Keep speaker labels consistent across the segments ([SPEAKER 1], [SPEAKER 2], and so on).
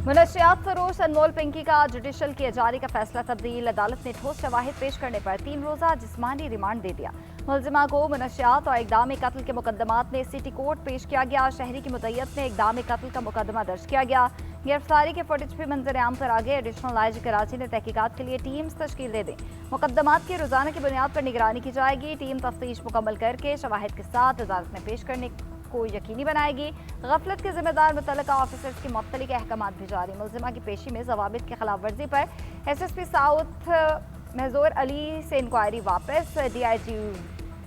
[SPEAKER 1] मुनशियात फरोश अनमोल पिंकी का जुडिशल किए जाने का फैसला तब्दील। अदालत ने ठोस शवाहिद पेश करने पर 3 रोजा जिस्मानी रिमांड दे दिया। मुलजिमा को मुनशियात और इकदाम कत्ल के मुकदमात में सिटी कोर्ट पेश किया गया। शहरी की मुद्दत में इकदाम कत्ल का मुकदमा दर्ज किया गया। गिरफ्तारी के फुटेज भी मंजर आम पर आ गए। एडिशनल आईजी कराची ने तहकीकात के लिए टीम्स तश्कील दे दी। मुकदमात की रोजाना की बुनियाद पर निगरानी की जाएगी। टीम तफ्तीश मुकम्मल करके शवाहिद के साथ अदालत में पेश करने को यकीनी बनाएगी। गफलत के जिम्मेदार मुतल्लिका ऑफिसर्स की मुख्तलिफ अहकामात भी जारी। मुलजिमा की पेशी में जवाबित की खिलाफ वर्जी पर SSP साउथ महजूर अली से इंक्वायरी वापस। DIG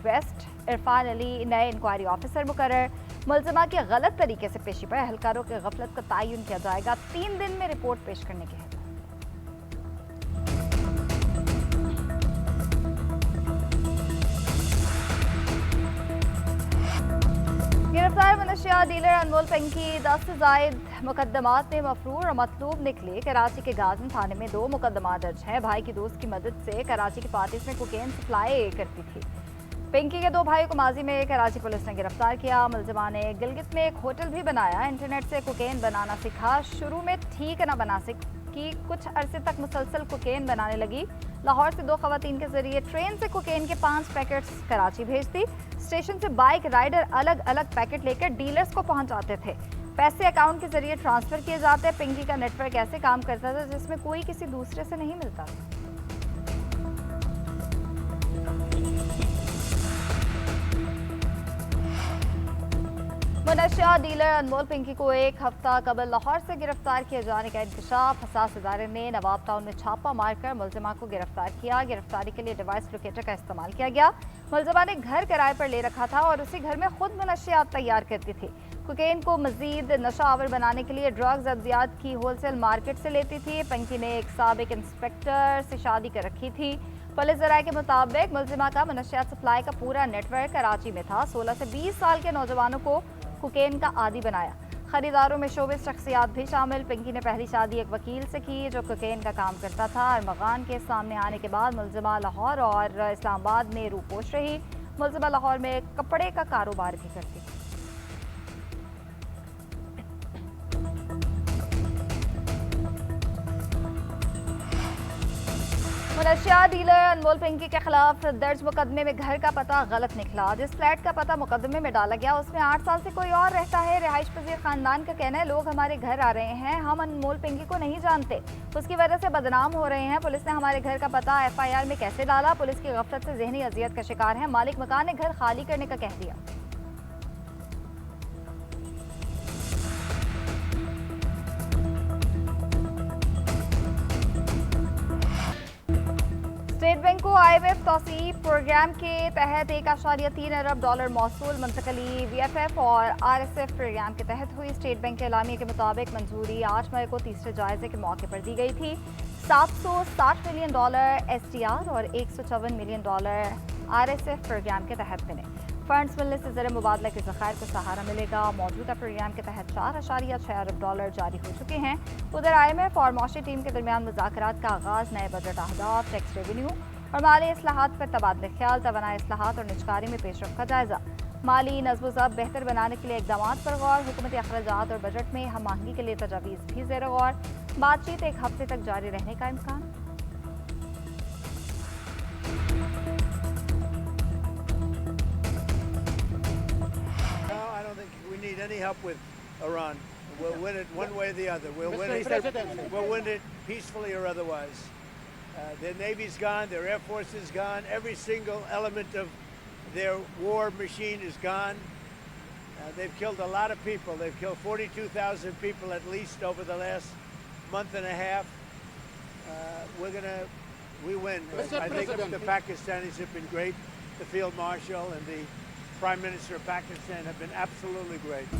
[SPEAKER 1] वेस्ट इरफान अली नए इंक्वायरी ऑफिसर मुकर्रर। मुलजिमा के गलत तरीके से पेशी पर अहलकारों की गफलत का तयन किया जाएगा। 3 दिन में रिपोर्ट पेश करने की है। गिरफ्तार मुनशियात डीलर अनमोल पिंकी 10 से जायद मुकदमात में मफरूर और मतलूब निकले। कराची के गाजन थाने में 2 मुकदमा दर्ज हैं। भाई की दोस्त की मदद से कराची की पार्टीज में कोकेन सप्लाई करती थी। पिंकी के 2 भाइयों को माजी में कराची पुलिस ने गिरफ्तार किया। मुलजिमा ने गिलगित में एक होटल भी बनाया। इंटरनेट से कोकेन बनाना सीखा। शुरू में ठीक न बना सकी, कुछ अरसे तक मुसलसल कोकेन बनाने लगी। लाहौर से 2 खवातीन के जरिए ट्रेन से कोकेन के 5 पैकेट्स कराची भेजती। स्टेशन से बाइक राइडर अलग अलग पैकेट लेकर डीलर्स को पहुंचाते थे। पैसे अकाउंट के जरिए ट्रांसफर किए जाते। पिंकी का नेटवर्क ऐसे काम करता था जिसमें कोई किसी दूसरे से नहीं मिलता था। मुनशियात डीलर अनमोल पिंकी को 1 हफ्ता कबल लाहौर से गिरफ्तार किए जाने का इंकशाफ। हसास इदारे ने नवाब टाउन में छापा मारकर मुलजिमा को गिरफ्तार किया। गिरफ्तारी के लिए डिवाइस लोकेटर का इस्तेमाल किया गया। मुलजिमा ने घर किराए पर ले रखा था और उसी घर में खुद मुनशियात तैयार करती थी। कोकेन को मजीद नशा आवर बनाने के लिए ड्रग्स अद्वियात की होलसेल मार्केट से लेती थी। पिंकी ने एक साबिक इंस्पेक्टर से शादी कर रखी थी। पुलिस जराये के मुताबिक मुलजिमा का मुनशियात सप्लाई का पूरा नेटवर्क कराची में था। 16 से 20 साल के नौजवानों को कोकेन का आदी बनाया। खरीदारों में शोबिस शख्सियात भी शामिल। पिंकी ने पहली शादी एक वकील से की जो कोकेन का काम करता था। अरमगान के सामने आने के बाद मुलजिमा लाहौर और इस्लामाबाद में रूपोश रही। मुलजिमा लाहौर में कपड़े का कारोबार भी करती थी। मुनशियात डीलर अनमोल पिंकी के खिलाफ दर्ज मुकदमे में घर का पता गलत निकला। जिस फ्लैट का पता मुकदमे में डाला गया उसमें 8 साल से कोई और रहता है। रिहाइश पजीर खानदान का कहना है लोग हमारे घर आ रहे हैं, हम अनमोल पिंकी को नहीं जानते, उसकी वजह से बदनाम हो रहे हैं। पुलिस ने हमारे घर का पता FIR में कैसे डाला? पुलिस की गफलत से जहनी अजियत का शिकार है। मालिक मकान ने घर खाली करने का कह दिया। स्टेट बैंक को IMF तौसीफ प्रोग्राम के तहत $1.3 अरब मौसूल मुंतकली। VFF और RSF प्रोग्राम के तहत हुई। स्टेट बैंक के एलामिया के मुताबिक मंजूरी 8 मई को तीसरे जायजे के मौके पर दी गई थी। $760 मिलियन SDR और $154 मिलियन RSF प्रोग्राम के तहत मिले। फंड्स मिलने से ज़र मुबादला के ज़खायर को सहारा मिलेगा। मौजूदा प्रोग्राम के तहत $4.6 अरब जारी हो चुके हैं। उधर IMF और मौशी टीम के दरमियान मुज़ाकरात का आगाज़। नए बजट अहदाफ, टैक्स रेवेन्यू और माली इस्लाहात पर तबादले ख्याल, तवानाई इस्लाहात और निजकारी में पेशरफ का जायजा। माली नज़्म ज़ब्त बेहतर बनाने के लिए इक़दामात पर गौर। हुकूमती अखराजात और बजट में हम आहंगी के लिए तजावीज़ भी ज़ेर गौर। बातचीत 1 हफ्ते तक जारी रहने का इम्कान।
[SPEAKER 2] Any help with Iran. We'll win it one way or the other. We'll win it peacefully or otherwise. Their Navy's gone, their Air Force is gone, every single element of their war machine is gone. They've killed a lot of people. They've killed 42,000 people at least over the last month and a half. We win. I think the Pakistanis have been great. The Field Marshal and the Prime Minister of Pakistan have been absolutely great.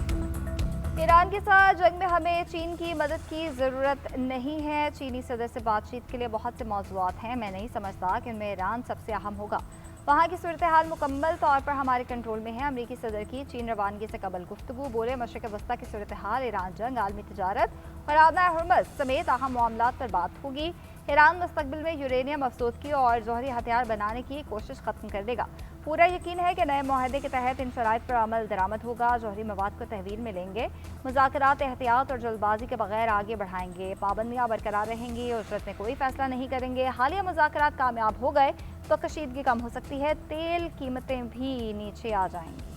[SPEAKER 1] Iran के साथ जंग में हमें चीन की मदद की ज़रूरत नहीं है। चीनी सदर से बातचीत के लिए बहुत से मौज़ूआत हैं। मैं नहीं समझता कि उनमें ईरान सबसे अहम होगा। वहाँ की सूरत हाल मुकम्मल तौर पर हमारे कंट्रोल में है। अमरीकी सदर की चीन रवानगी से कबल गुफ्तगू। बोले मशरिक़ वस्ता की सूरत हाल, ईरान जंग, आलमी तिजारत और आबना हुर्मुज़ समेत अहम मामलात पर बात होगी। ईरान मुस्तकबिल में यूरेनियम अफसोदगी और जौहरी हथियार बनाने की कोशिश खत्म कर देगा। पूरा यकीन है कि नए माहदे के तहत इन शराइत पर अमल दरामद होगा। जौहरी मवाद को तहवील में लेंगे, मुज़ाकरात एहतियात और जल्दबाजी के बगैर आगे बढ़ाएंगे, पाबंदियाँ बरकरार रहेंगी, उजरत में कोई फैसला नहीं करेंगे। हालिया मुज़ाकरात कामयाब हो गए तो कशीदगी कम हो सकती है, तेल कीमतें भी नीचे आ जाएंगी।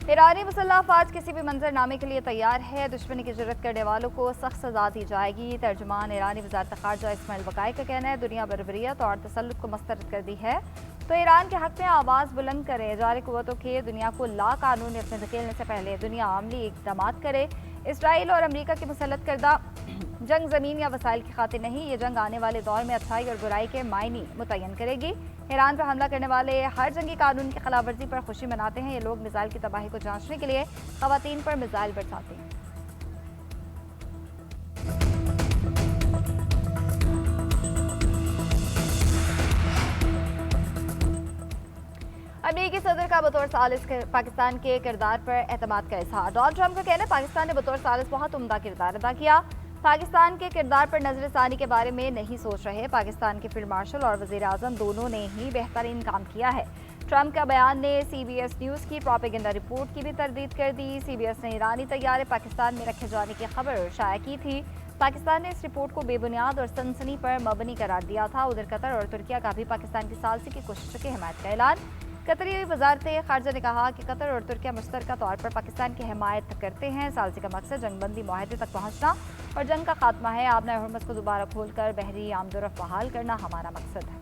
[SPEAKER 1] ईरानी मुसल्लह अफवाज किसी भी मंजरनामे के लिए तैयार है। दुश्मनी की जुर्रत करने वालों को सख्त सजा दी जाएगी। तर्जुमान ईरानी वज़ारत ख़ारजा इस्माइल बकाई का कहना है, दुनिया बर्बरियत और तसल्लुत को मस्तरद कर दी है तो ईरान के हक में आवाज़ बुलंद करे। जारी कुव्वतों के दुनिया को ला कानून में धकेलने से पहले दुनिया अमली इक़दाम करे। इसराइल और अमरीका की मुसल्लत करदा जंग ज़मीन या वसाइल की खातिर नहीं, ये जंग आने वाले दौर में अच्छाई और बुराई के मायने मुतय्यन करेगी। ईरान पर हमला करने वाले हर जंगी कानून की खिलाफवर्जी पर खुशी मनाते हैं। ये लोग मिसाइल की तबाही को जांचने के लिए खवातीन पर मिसाइल बरसाते हैं। अमेरिकी सदर का बतौर सालिस पाकिस्तान के किरदार पर एतमाद का इजहार। डोनाल्ड ट्रंप का कहना है, पाकिस्तान ने बतौर सालिस बहुत उम्दा किरदार अदा किया। पाकिस्तान के किरदार पर नजरसानी के बारे में नहीं सोच रहे। पाकिस्तान के फील्ड मार्शल और वज़ीर आज़म दोनों ने ही बेहतरीन काम किया है। ट्रंप का बयान ने CBS न्यूज़ की प्रोपेगेंडा रिपोर्ट की भी तरदीद कर दी। CBS ने ईरानी तैयारे पाकिस्तान में रखे जाने की खबर शाया की थी। पाकिस्तान ने इस रिपोर्ट को बेबुनियाद और सनसनी पर मबनी करार दिया था। उधर कतर और तुर्किया का भी पाकिस्तान की सालसी की कोशिशों की हिमायत का ऐलान। कतरी वजारत खारजा ने कहा कि कतर और तुर्किया मुश्तरका तौर पर पाकिस्तान की हिमायत करते हैं। सालसी का मकसद जंगबंदी माहदे तक पहुँचना और जंग का खात्मा है। आबना हुर्मुज़ को दोबारा खोलकर बहरी आमदोरफ्त बहाल करना हमारा मकसद है।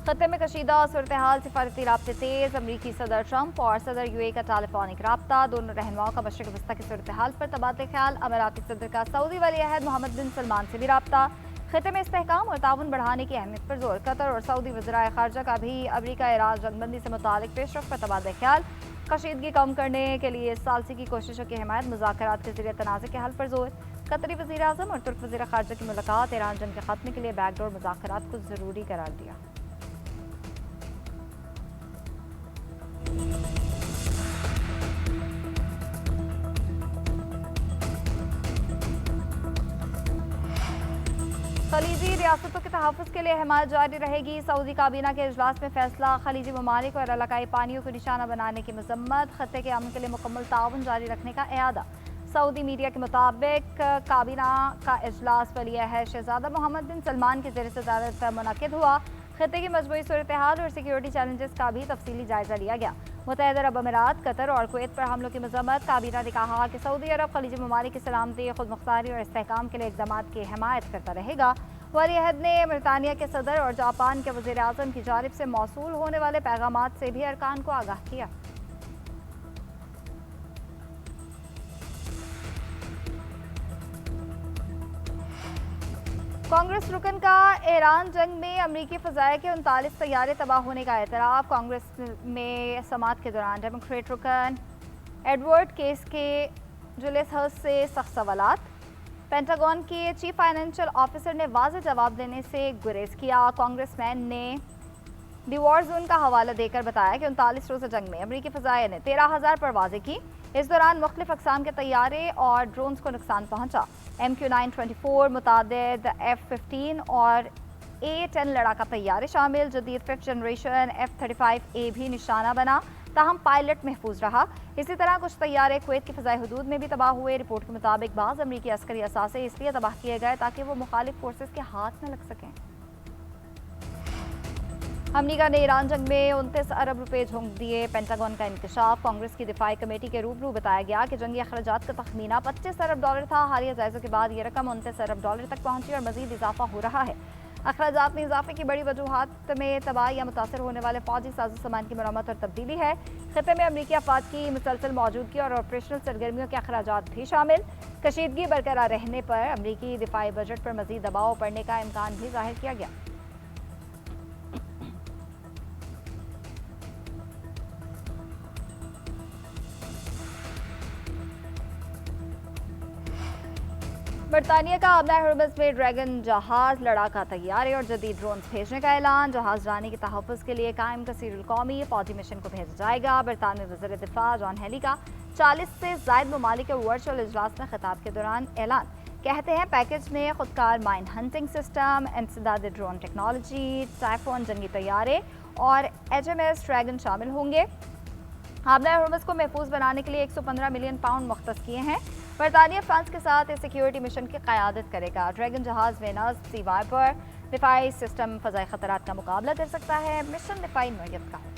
[SPEAKER 1] खत्ते में कशीदा सूरत हाल, सिफारती राब्ते तेज। अमरीकी सदर ट्रंप और सदर UAE का टेलीफोनिक राब्ता। दोनों रहनुमाओं का मशरिक़ वस्ता की सूरत हाल पर तबादला ख्याल। अमीराती सदर का सऊदी वली-अहद मोहम्मद बिन सलमान से भी राब्ता। खत्ते में इस्तेहकाम और ताउन बढ़ाने की अहमियत पर जोर। कतर और सऊदी वज़राए ख़ारजा का भी अमरीका ईरान जंगबंदी से मुतालिक पेशरफ पर तबादला ख्याल। कशीदगी कम करने के लिए सालसी की कोशिशों की हिमायत, मुज़ाकरात के ज़रिए तनाज़े के हल पर जोर। कतरी वज़ीर आज़म और तुर्क वज़ीर ख़ारजा की मुलाकात। ईरान जंग के खात्मे के लिए बैकडोर मुज़ाकरात को ज़रूरी करार दिया। खलीजी रियासतों के तहफ़्फ़ुज़ के लिए हिमायत जारी रहेगी। सऊदी काबीना के इजलास में फैसला। खलीजी ममालिक और इलाकाई पानियों को निशाना बनाने की मजम्मत। खत्ते के अमन के लिए मुकम्मल ताउन जारी रखने का एआदा। सऊदी मीडिया के मुताबिक काबीना का इजलास वली-अहद शहजादा मोहम्मद बिन सलमान की ज़ेर सदारत मुनक़िद हुआ। खत्ते की मजमूई सूरत हाल और सिक्योरिटी चैलेंजेस का भी तफसीली जायजा लिया गया। मुत्तहिदा अरब अमीरात, कतर और कुवैत पर हमलों की मजम्मत। काबीना ने कहा कि सऊदी अरब खलीजी ममालिक की सलामती, खुद मुख्तारी और इस्तेहकाम के लिए इक़दाम की हिमायत करता रहेगा। वली-अहद ने बरतानिया के सदर और जापान के वज़ीर आज़म की जानिब से मौसूल होने वाले पैगामात से भी अरकान को आगाह किया। कांग्रेस रुकन का ईरान जंग में अमरीकी फ़ज़ाया के 39 तैयारे तबाह होने का एतराफ़। कांग्रेस में समात के दौरान डेमोक्रेट रुकन एडवर्ड केस के जुलियस हर्स्ट से सख्त सवालात। पेंटागन के चीफ फाइनेंशियल ऑफिसर ने वाज़ेह जवाब देने से गुरेज किया। कांग्रेसमैन ने दी वॉर जोन का हवाला देकर बताया कि 39 रोज़ा जंग में अमरीकी फ़ज़ाया ने 13,000 परवाज़ें की। इस दौरान मुख्तलिफ अक़साम के तैयारे और ड्रोन्स को नुकसान पहुँचा। MQ-924, मुतादिद F-15 और A-10 लड़ाका तैयारे शामिल। जदीद 5th जनरेशन F-35A भी निशाना बना, ताहम पायलट महफूज रहा। इसी तरह कुछ तैयारे कुवैत की फ़ज़ाई हदूद में भी तबाह हुए। रिपोर्ट के मुताबिक बाज़ अमरीकी अस्करी असासे इसलिए तबाह किए गए ताकि वो मुखालिफ फोर्सेस के हाथ न लग सकें। अमरीका ने ईरान जंग में 29 अरब रुपए झोंक दिए। पेंटागन का इंकशाफ। कांग्रेस की दिफाई कमेटी के रूबरू बताया गया कि जंगी अखराजात का तखमीना 25 अरब डॉलर था। हालिया जायज़ों के बाद ये रकम 29 अरब डॉलर तक पहुंची और मजीद इजाफा हो रहा है। अखराजात में इजाफे की बड़ी वजूहात में तबाह या मुतासर होने वाले फौजी साजो सामान की मरम्मत और तब्दीली है। खित्ते में अमरीकी अफवाज की मुसलसल मौजूदगी और ऑपरेशनल सरगर्मियों के अखराजात भी शामिल। कशीदगी बरकरार रहने पर अमरीकी दिफाई बजट पर मजीद दबाव पड़ने का इम्कान भी जाहिर किया गया। बरतानिया का आबना हर्मस में ड्रैगन जहाज लड़ाका तैयार है और जदीद ड्रोन भेजने का ऐलान। जहाज रानी के तहफ़्फ़ुज़ के लिए कायम कसीरुल कौमी फौजी मिशन को भेजा जाएगा। बरतानवी वज़ीर दिफा जॉन हेली का 40 से ज़ायद ममालिक के वर्चुअल इजलास में खिताब के दौरान ऐलान। कहते हैं पैकेज में खुदकार माइन हंटिंग सिस्टम, इंसदाद ड्रोन टेक्नोलॉजी, टाइफोन जंगी तैयारे और HMS ड्रैगन शामिल होंगे। आबना हर्मस को महफूज बनाने के लिए 115 मिलियन पाउंड मुख्तस किए हैं। बरतानिया फ्रांस के साथ इस सिक्योरिटी मिशन की क़यादत करेगा। ड्रैगन जहाज वेनस, सी वाइपर दिफाई सिस्टम फ़ज़ाई ख़तरात का मुकाबला कर सकता है। मिशन दिफाई नौयत का है।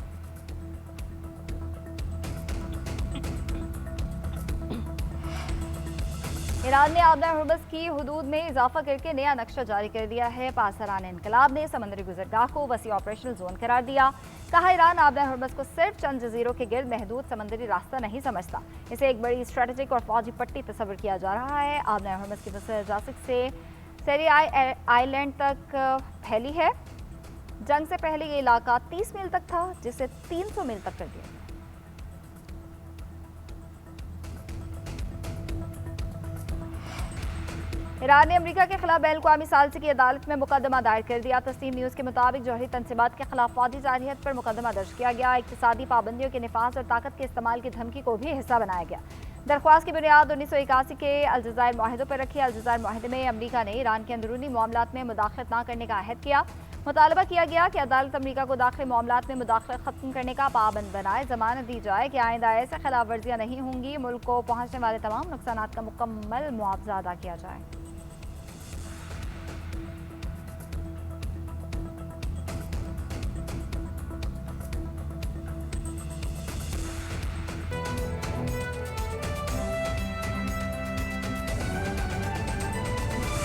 [SPEAKER 1] ईरान ने आबना हर्मस की हुदूद में इजाफा करके नया नक्शा जारी कर दिया है। पासरान इनकलाब ने समंदरी गुजरगाह को वसी ऑपरेशनल जोन करार दिया। कहा ईरान आबना हर्मस को सिर्फ चंद जजीरों के गिर्द महदूद समंदरी रास्ता नहीं समझता, इसे एक बड़ी स्ट्रेटेजिक और फौजी पट्टी तस्वर किया जा रहा है। आबना हर्मस की वसअत जासिक से सेरियाई आइलैंड तक फैली है। जंग से पहले ये इलाका 30 मील तक था, जिसे 300 मील तक कर दिया। ईरान ने अमेरिका के खिलाफ बैन-अल-अक़वामी सालिसी की अदालत में मुकदमा दायर कर दिया। तस्नीम न्यूज़ के मुताबिक जौहरी तनसीबात के खिलाफ फौजी जारहियत पर मुकदमा दर्ज किया गया। इक़्तिसादी पाबंदियों के निफाज और ताकत के इस्तेमाल की धमकी को भी हिस्सा बनाया गया। दरख्वास्त की बुनियाद 1981 के अलजज़ायर माहिदों पर रखी। अलजज़ायर माहिदे में अमेरिका ने ईरान के अंदरूनी मामलात में मुदाखलत न करने का अहद किया। मुतालबा किया गया कि अदालत अमेरिका को दाखिली मामलात में मुदाखलत खत्म करने का पाबंद बनाए। जमानत दी जाए कि आइंदा ऐसे खिलाफ वर्जियाँ नहीं होंगी। मुल्क को पहुँचने वाले तमाम नुकसानात का मुकम्मल मुआवजा अदा किया जाए।